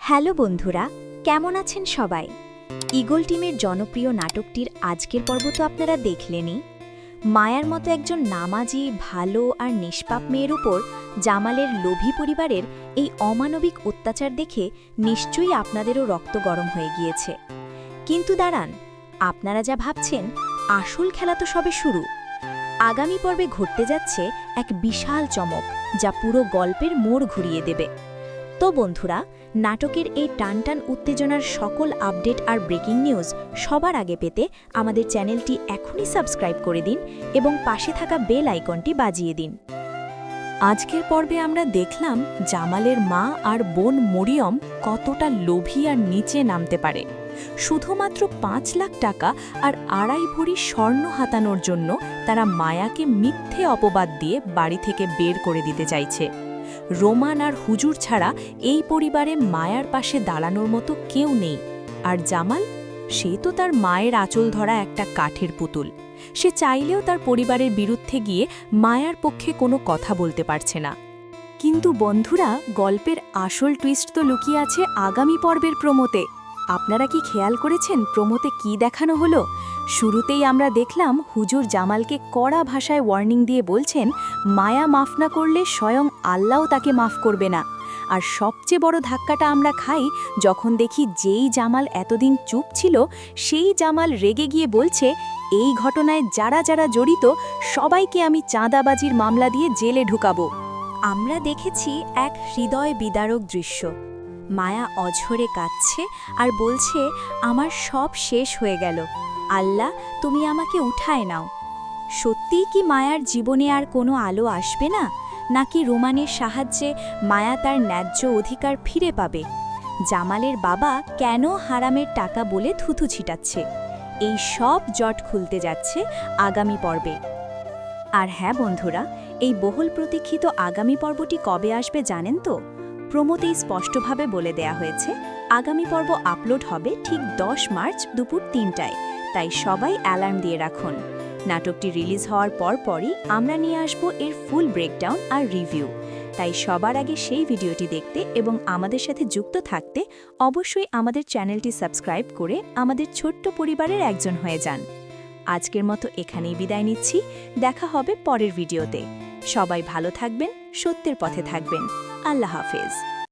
Hello বন্ধুরা, কেমন আছেন সবাই? ঈগল টিমের জনপ্রিয় নাটকটির আজকের পর্ব তো আপনারা দেখলেনই। মায়ার মতো একজন নামাজি, ভালো আর নিষ্পাপ মেয়ের উপর জামালের লোভী পরিবারের এই অমানবিক অত্যাচার দেখে নিশ্চয়ই আপনাদেরও রক্ত গরম হয়ে গিয়েছে। কিন্তু দাঁড়ান, আপনারা যা ভাবছেন আসল খেলা তো সবে শুরু। আগামী পর্বে ঘটতে যাচ্ছে এক বিশাল চমক, যা পুরো গল্পের মোড় ঘুরিয়ে দেবে। তো বন্ধুরা, নাটকের এই টানটান উত্তেজনার সকল আপডেট আর ব্রেকিং নিউজ সবার আগে পেতে আমাদের চ্যানেলটি এখনই সাবস্ক্রাইব করে দিন এবং পাশে থাকা বেল আইকনটি বাজিয়ে দিন। আজকের পর্বে আমরা দেখলাম জামালের মা আর বোন মরিয়ম কতটা লোভী আর নিচে নামতে পারে। শুধুমাত্র ৫ লাখ টাকা আর ২.৫ ভরি স্বর্ণ হাতানোর জন্য তারা মায়াকে মিথ্যে অপবাদ দিয়ে বাড়ি থেকে বের করে দিতে চাইছে। রোমান আর হুজুর ছাড়া এই পরিবারে মায়ার পাশে দাঁড়ানোর মতো কেউ নেই। আর জামাল, সে তো তার মায়ের আঁচল ধরা একটা কাঠের পুতুল। সে চাইলেও তার পরিবারের বিরুদ্ধে গিয়ে মায়ার পক্ষে কোনো কথা বলতে পারছে না। কিন্তু বন্ধুরা, গল্পের আসল টুইস্ট তো লুকিয়ে আছে আগামী পর্বের প্রোমোতে। আপনারা কি খেয়াল করেছেন প্রোমোতে কি দেখানো হলো? শুরুতেই আমরা দেখলাম হুজুর জামালকে কড়া ভাষায় ওয়ার্নিং দিয়ে বলছেন, মায়া মাফ না করলে স্বয়ং আল্লাহও তাকে মাফ করবে না। আর সবচেয়ে বড় ধাক্কাটা আমরা খাই যখন দেখি যেই জামাল এতদিন চুপ ছিল, সেই জামাল রেগে গিয়ে বলছে, এই ঘটনায় যারা যারা জড়িত সবাইকে আমি চাঁদাবাজির মামলা দিয়ে জেলে ঢুকাবো। আমরা দেখেছি এক হৃদয় বিদারক দৃশ্য। মায়া অঝরে কাঁদছে আর বলছে, আমার সব শেষ হয়ে গেল, আল্লাহ তুমি আমাকে উঠায় নাও। সত্যিই কি মায়ার জীবনে আর কোনো আলো আসবে না, নাকি রোমানের সাহায্যে মায়া তার ন্যায্য অধিকার ফিরে পাবে? জামালের বাবা কেন হারামের টাকা বলে থুথু ছিটাচ্ছে? এই সব জট খুলতে যাচ্ছে আগামী পর্বে। আর হ্যাঁ বন্ধুরা, এই বহুল প্রতীক্ষিত আগামী পর্বটি কবে আসবে জানেন তো? প্রোমোতেই স্পষ্টভাবে বলে দেয়া হয়েছে, আগামী পর্ব আপলোড হবে ঠিক ১০ মার্চ দুপুর ৩টায়। তাই সবাই অ্যালার্ম দিয়ে রাখুন। নাটকটি রিলিজ হওয়ার পরপরই আমরা নিয়ে আসব এর ফুল ব্রেকডাউন আর রিভিউ। তাই সবার আগে সেই ভিডিওটি দেখতে এবং আমাদের সাথে যুক্ত থাকতে অবশ্যই আমাদের চ্যানেলটি সাবস্ক্রাইব করে আমাদের ছোট্ট পরিবারের একজন হয়ে যান। আজকের মতো এখানেই বিদায় নিচ্ছি। দেখা হবে পরের ভিডিওতে। সবাই ভালো থাকবেন, সত্যের পথে থাকবেন। আল্লাহ হাফেজ।